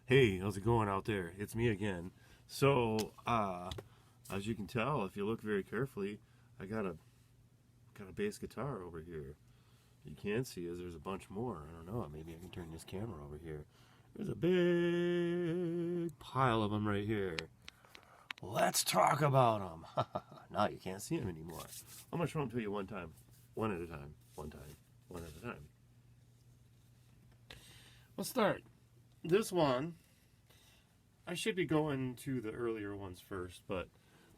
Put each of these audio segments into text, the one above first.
Hey, how's it going out there? It's me again. So, as you can tell, if you look very carefully, I got a bass guitar over here. You can't see is there's a bunch more. I don't know. Maybe I can turn this camera over here. There's a big pile of them right here. Let's talk about them. Now you can't see them anymore. I'm gonna show them to you one time, one at a time, one at a time. Let's start. This one, I should be going to the earlier ones first, but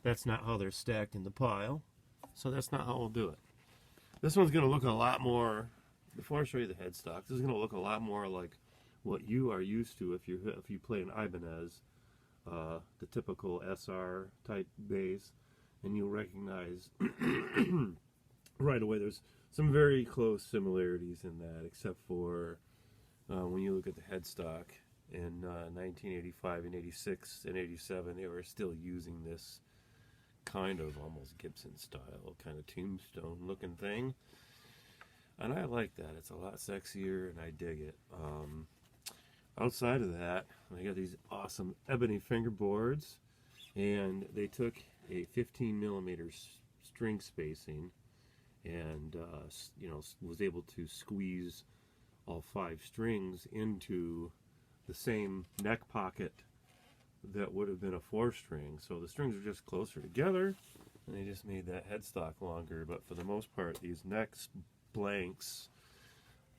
that's not how they're stacked in the pile, so that's not how we'll do it. This one's going to look a lot more, before I show you the headstock, this is going to look a lot more like what you are used to if you play an Ibanez, the typical SR type bass, and you'll recognize right away there's some very close similarities in that, except for when you look at the headstock in 1985 and 86 and 87, they were still using this kind of almost Gibson style, kind of tombstone looking thing. And I like that. It's a lot sexier and I dig it. Outside of that, I got these awesome ebony fingerboards, and they took a 15 millimeter string spacing and was able to squeeze all 5 strings into the same neck pocket that would have been a 4-string. So the strings are just closer together, and they just made that headstock longer. But for the most part, these neck blanks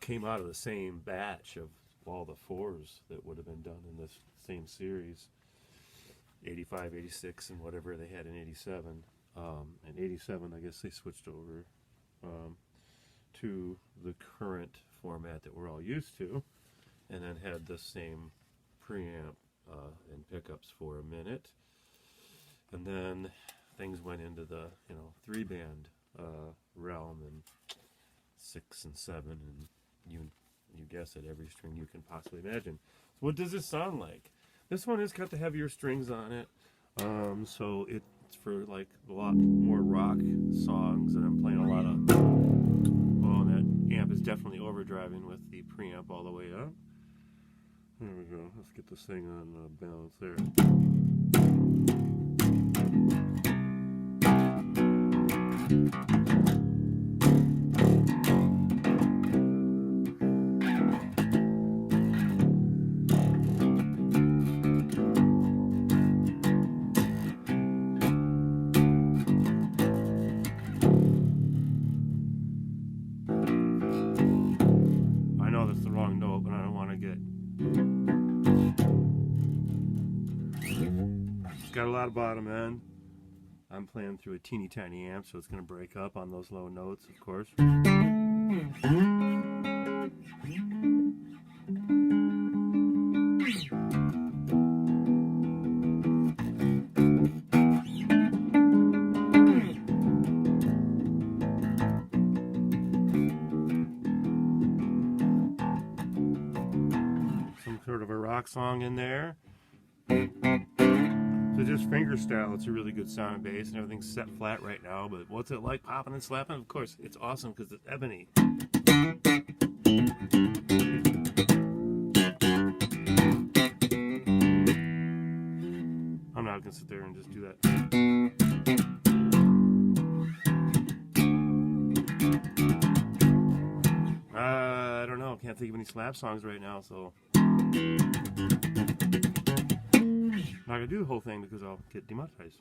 came out of the same batch of all the 4s that would have been done in this same series, 85, 86, and whatever they had in 87. And 87, I guess they switched over to the current format that we're all used to, and then had the same preamp and pickups for a minute, and then things went into the 3-band realm, and 6 and 7, and you guess it, every string you can possibly imagine. So what does this sound like? This one has got the heavier strings on it, so it's for like a lot more rock songs, and I'm playing a lot of, well, that amp is definitely overdriving with the preamp all the way up. There we go. Let's get this thing on balance there. I know that's the wrong note, but I don't want to get... It's got a lot of bottom end. I'm playing through a teeny tiny amp, so it's going to break up on those low notes, of course. Some sort of a rock song in there. So just fingerstyle, it's a really good sound and bass, and everything's set flat right now, but what's it like popping and slapping? Of course, it's awesome because it's ebony. I'm not going to sit there and just do that. I don't know, can't think of any slap songs right now, so... I'm not going to do the whole thing because I'll get demonetized.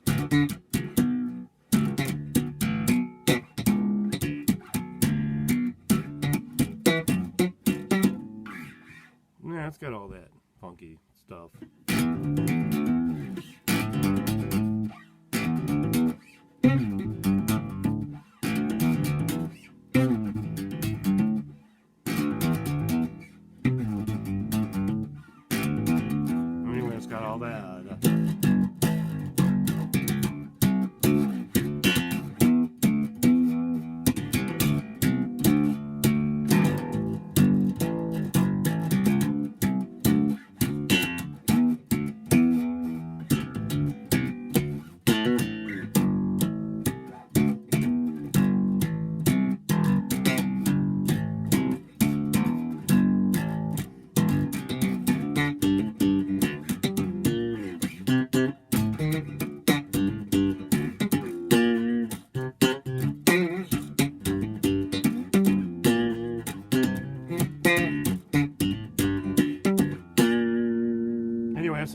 Yeah, it's got all that funky stuff. Anyway, it's got all that.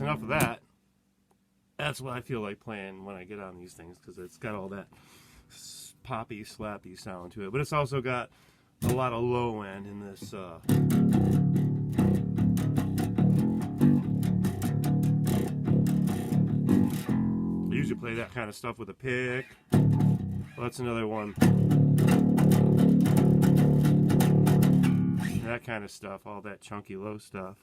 anyways, enough of that. That's what I feel like playing when I get on these things, because it's got all that poppy, slappy sound to it. But it's also got a lot of low end in this. I usually play that kind of stuff with a pick. Well, that's another one. That kind of stuff, all that chunky low stuff.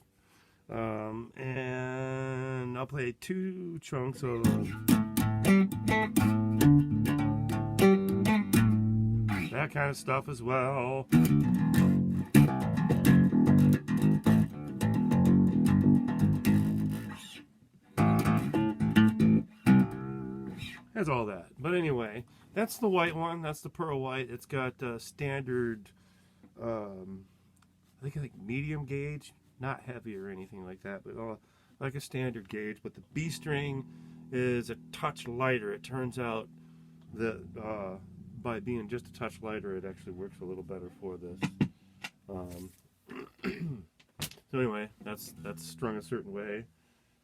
And I'll play 2 chunks of that kind of stuff as well. That's all that. But anyway, that's the white one. That's the pearl white. It's got standard, I think medium gauge. Not heavy or anything like that, but like a standard gauge. But the B string is a touch lighter. It turns out that by being just a touch lighter, it actually works a little better for this. So anyway, that's strung a certain way.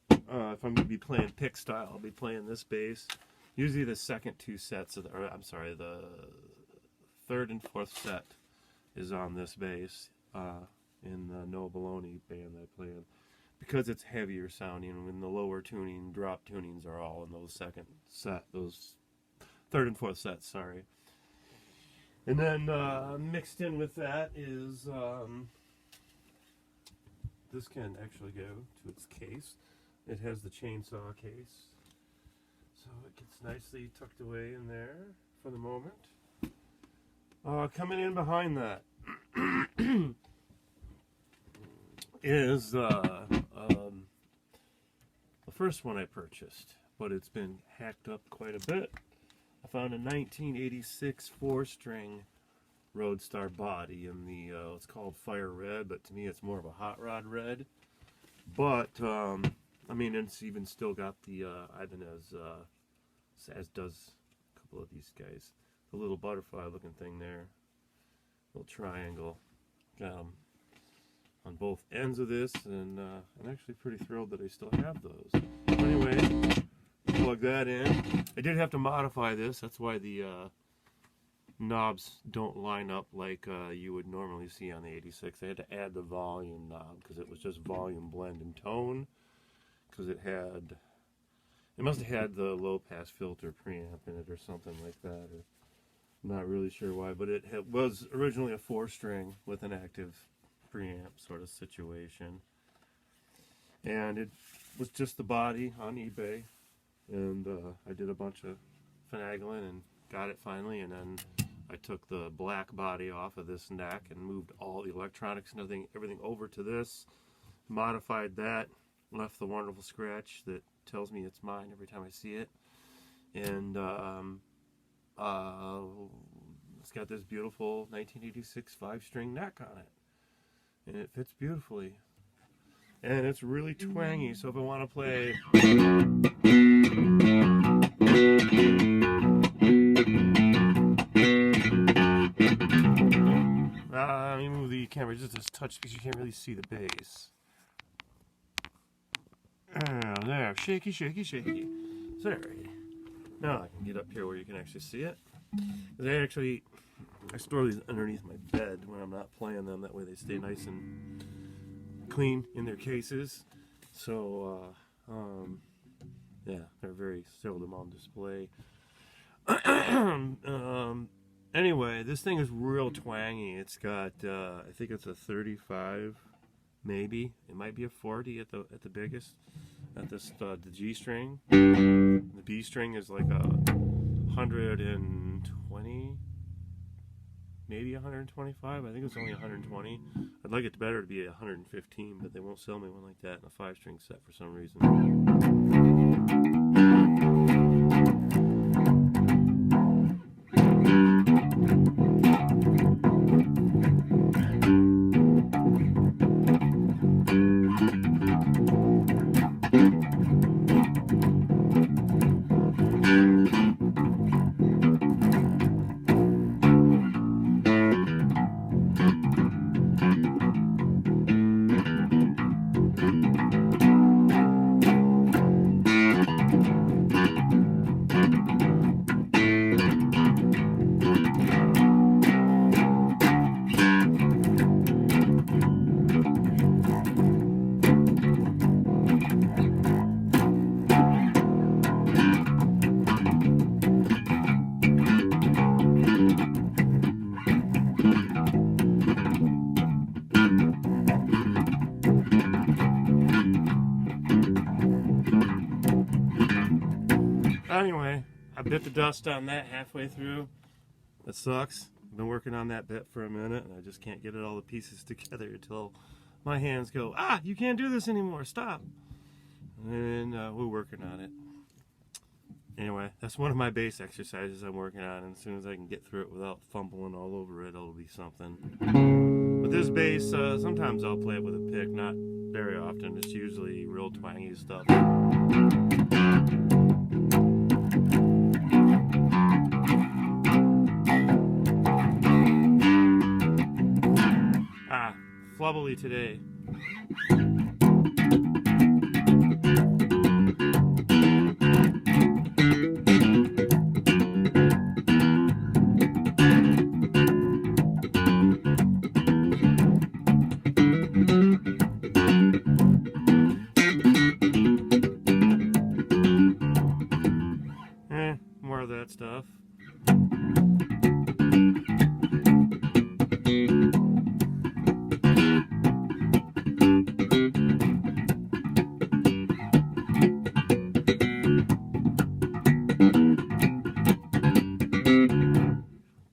If I'm going to be playing pick style, I'll be playing this bass. Usually the second 2 sets of the third and fourth set is on this bass. In the No Baloney band I play in, because it's heavier sounding. When the lower tuning, drop tunings are all in those those third and fourth sets. Sorry. And then mixed in with that is this can actually go to its case. It has the chainsaw case, so it gets nicely tucked away in there for the moment. Coming in behind that. Is the first one I purchased, but it's been hacked up quite a bit. I found a 1986 4-string Roadstar body in the it's called Fire Red, but to me it's more of a hot rod red. But I mean, it's even still got the Ibanez, as does a couple of these guys. The little butterfly looking thing there, little triangle. Got 'em on both ends of this, and I'm actually pretty thrilled that I still have those. Anyway, plug that in. I did have to modify this. That's why the knobs don't line up like you would normally see on the 86. I had to add the volume knob because it was just volume, blend, and tone. Because it must have had the low pass filter preamp in it or something like that. Or, I'm not really sure why, but it was originally a 4-string with an active preamp sort of situation, and it was just the body on eBay, and I did a bunch of finagling and got it finally, and then I took the black body off of this neck and moved all the electronics and everything over to this, modified that, left the wonderful scratch that tells me it's mine every time I see it, and it's got this beautiful 1986 5-string neck on it. And it fits beautifully, and it's really twangy. So if I want to play, let me move the camera just a touch because you can't really see the bass. There, shaky, shaky, shaky. Sorry. Now I can get up here where you can actually see it. I store these underneath my bed when I'm not playing them. That way they stay nice and clean in their cases. So, yeah, they're very seldom on display. Anyway, this thing is real twangy. It's got, I think it's a 35, maybe. It might be a 40 at the biggest. At this, the G string. The B string is like a 120. Maybe 125. I think it's only 120. I'd like it better to be 115, but they won't sell me one like that in a 5-string set for some reason. I bit the dust on that halfway through. That sucks. I've been working on that bit for a minute, and I just can't get it all the pieces together until my hands go, you can't do this anymore, stop. And we're working on it. Anyway, that's one of my bass exercises I'm working on, and as soon as I can get through it without fumbling all over it, it'll be something. But this bass, sometimes I'll play it with a pick, not very often. It's usually real twangy stuff. Flubbly today. More of that stuff.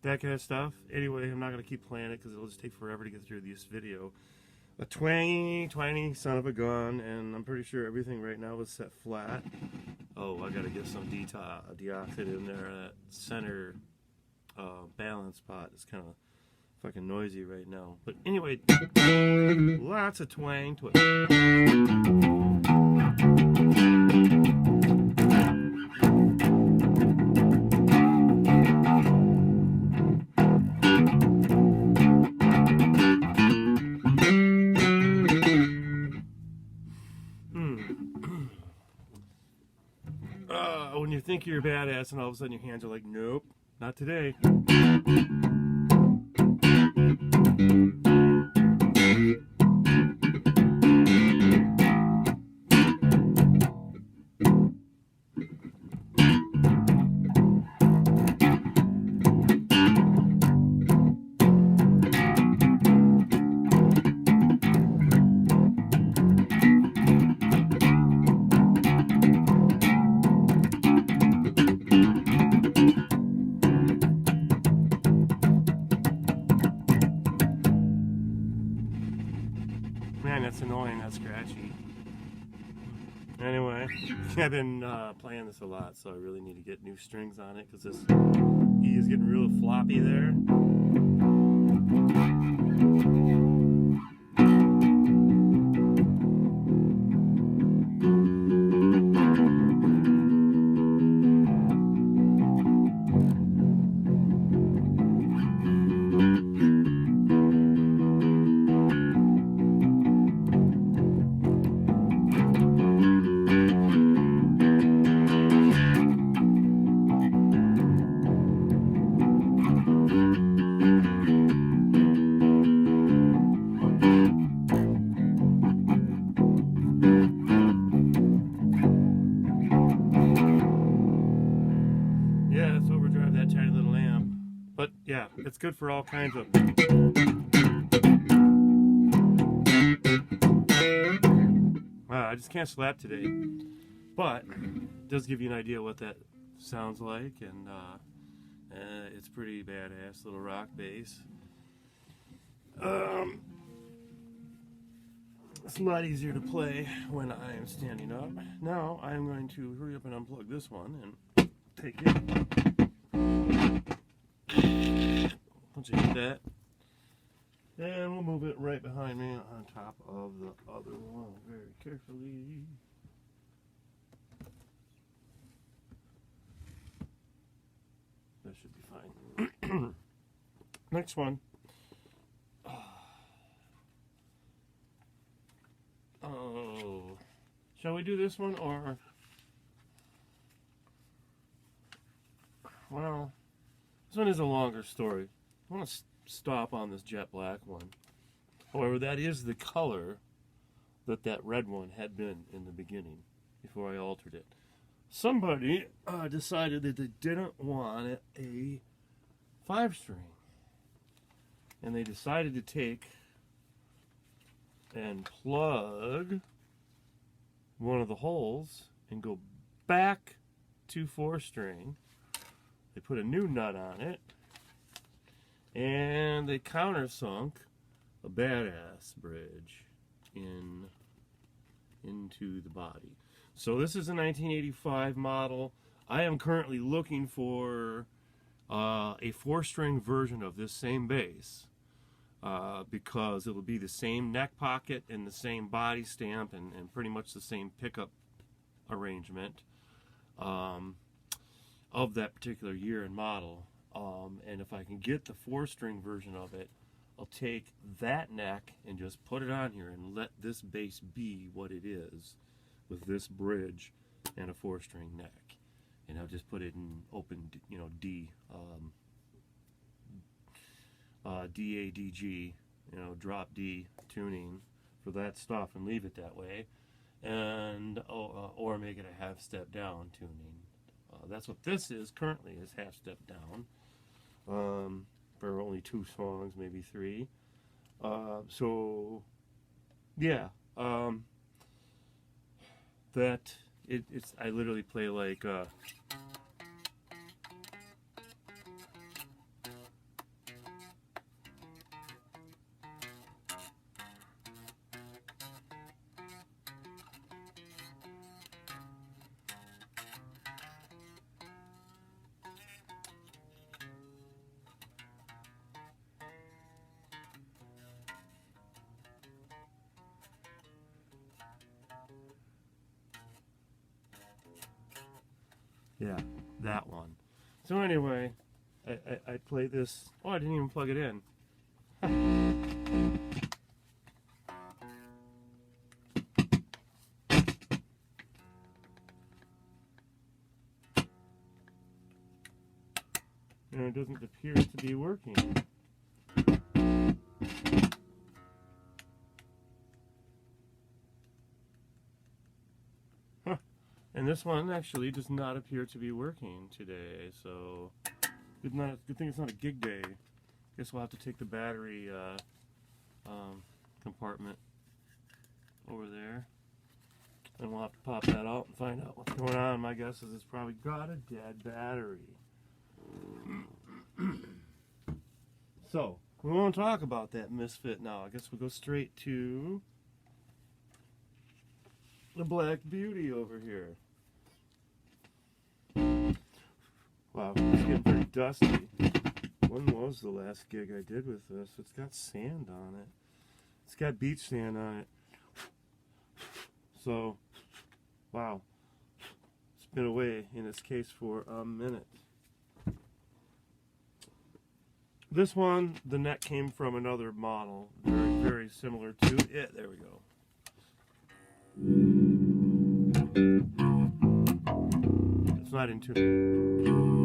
That kind of stuff. Anyway, I'm not going to keep playing it because it'll just take forever to get through this video. A twangy son of a gun, and I'm pretty sure everything right now is set flat. Oh, I got to get some deoxide in there. That center balance pot is kind of fucking noisy right now. But anyway, lots of twang to it. When you think you're a badass and all of a sudden your hands are like, nope, not today. Man, that's annoying, that's scratchy. Anyway, I've been playing this a lot, so I really need to get new strings on it because this E is getting real floppy there. But yeah, it's good for all kinds of... I just can't slap today. But it does give you an idea what that sounds like, and it's pretty badass little rock bass. It's a lot easier to play when I am standing up. Now I'm going to hurry up and unplug this one and take it. Once you get that, and we'll move it right behind me on top of the other one very carefully. That should be fine. Next one. Oh, shall we do this one, or, well, this one is a longer story. I want to stop on this jet black one. However, that is the color that that red one had been in the beginning before I altered it. Somebody decided that they didn't want a 5-string. And they decided to take and plug one of the holes and go back to 4-string They put a new nut on it, and they countersunk a badass bridge into the body. So this is a 1985 model. I am currently looking for a 4-string version of this same bass, because it will be the same neck pocket and the same body stamp and pretty much the same pickup arrangement of that particular year and model. And if I can get the 4-string version of it, I'll take that neck and just put it on here and let this bass be what it is, with this bridge and a 4-string neck. And I'll just put it in open, D, D-A-D-G, drop D tuning for that stuff and leave it that way. And, or make it a half-step down tuning. That's what this is currently, is half-step down. For only 2 songs, maybe 3. So, yeah. It's I literally play like yeah, that one. So anyway, I play this. Oh, I didn't even plug it in. And it doesn't appear to be working. And this one actually does not appear to be working today, so good thing it's not a gig day. Guess we'll have to take the battery compartment over there, and we'll have to pop that out and find out what's going on. My guess is it's probably got a dead battery. So we won't talk about that misfit now. I guess we'll go straight to the Black Beauty over here. Wow, it's getting pretty dusty. When was the last gig I did with this? It's got sand on it. It's got beach sand on it. So, wow. It's been away in its case for a minute. This one, the neck came from another model. Very, very similar to it. There we go. It's not in tune.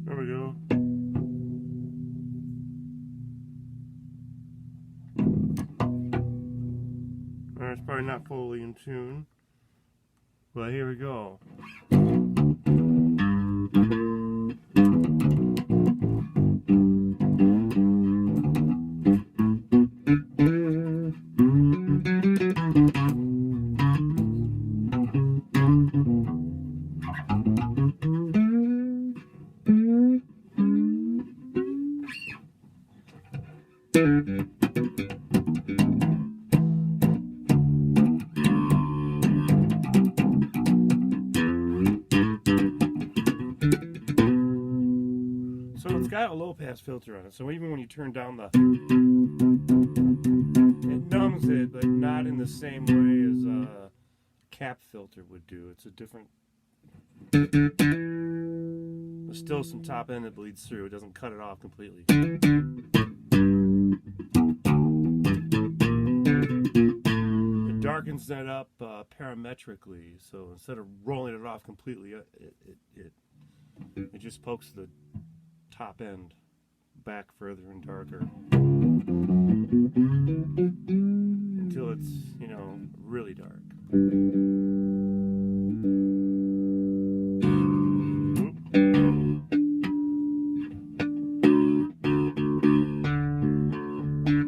There we go. It's probably not fully in tune, but here we go. So it's got a low pass filter on it, so even when you turn down it numbs it, but not in the same way as a cap filter would do. It's a different... There's still some top end that bleeds through. It doesn't cut it off completely. It darkens that up parametrically, so instead of rolling it off completely, it just pokes the top end back further and darker. until it's, you know, really dark.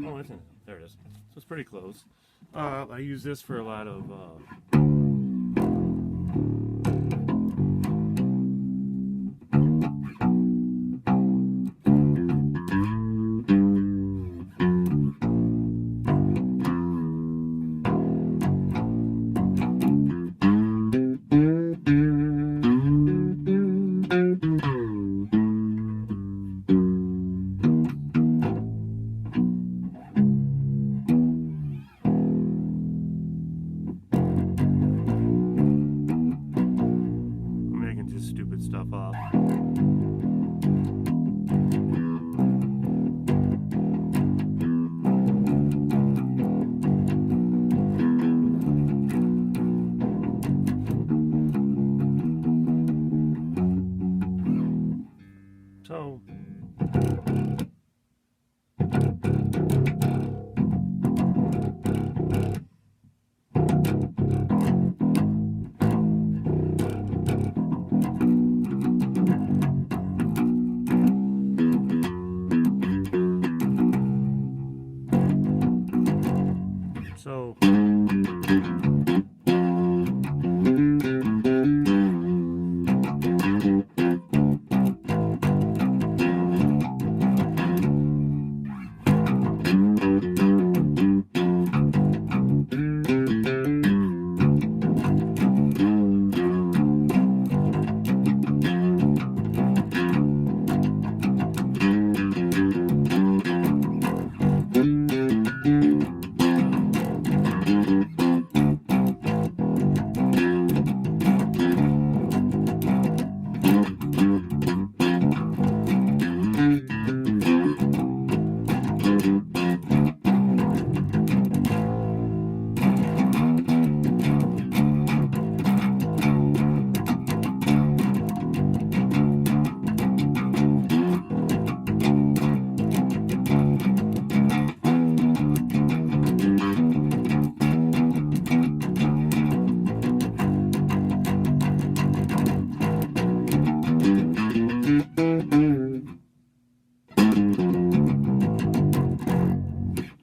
Oh, it's in, there it is. So it's pretty close. I use this for a lot of making just stupid stuff up. So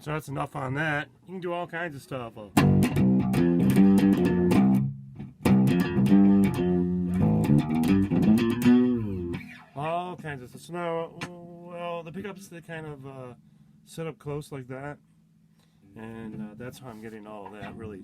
So that's enough on that. You can do all kinds of stuff. All kinds of stuff. So now, well, the pickups, they kind of set up close like that. And that's how I'm getting all of that, really.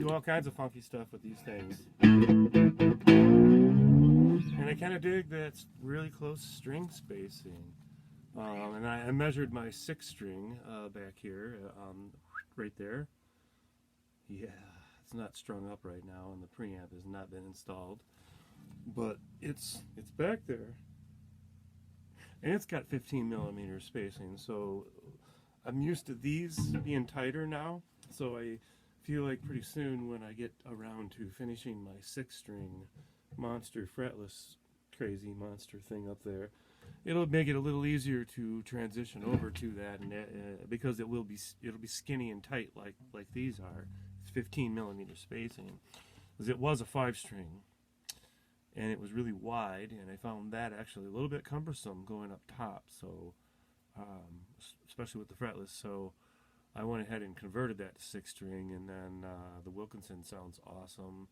All kinds of funky stuff with these things. And I kind of dig that really close string spacing. And I measured my 6 string back here, right there. Yeah, it's not strung up right now, and the preamp has not been installed. But it's back there. And it's got 15 millimeter spacing, so I'm used to these being tighter now. So I feel like pretty soon when I get around to finishing my 6 string monster fretless crazy monster thing up there, it'll make it a little easier to transition over to that, and because it'll be skinny and tight like these are. It's 15 millimeter spacing, because it was a 5 string and it was really wide, and I found that actually a little bit cumbersome going up top, so especially with the fretless. So I went ahead and converted that to 6 string, and then the Wilkinson sounds awesome.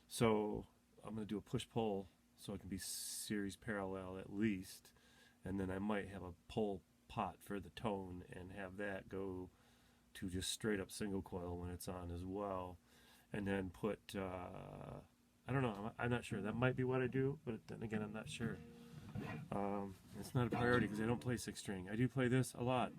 So I'm going to do a push-pull so it can be series parallel at least, and then I might have a pull pot for the tone and have that go to just straight up single coil when it's on as well. and then put, I don't know, I'm not sure. That might be what I do, but then again, I'm not sure. It's not a priority because I don't play 6-string. I do play this a lot.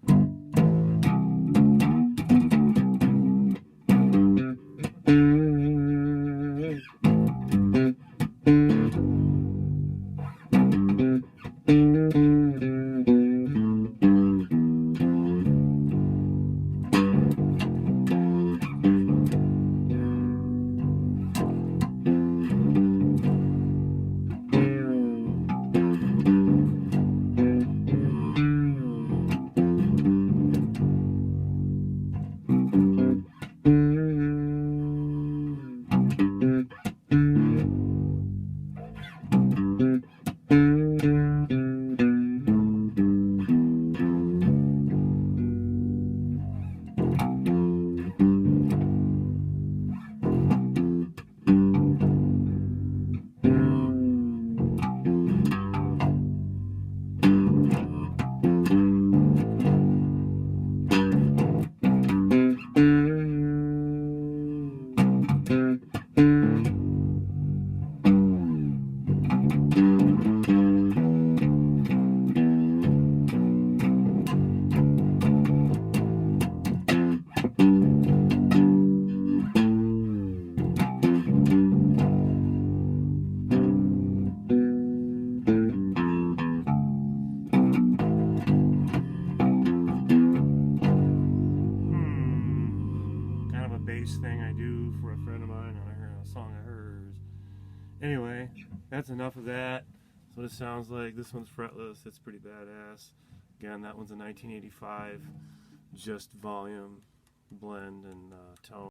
Thing I do for a friend of mine, and I heard a song of hers. Anyway, that's enough of that. That's what it sounds like. This one's fretless. It's pretty badass. Again, that one's a 1985, just volume, blend, and tone.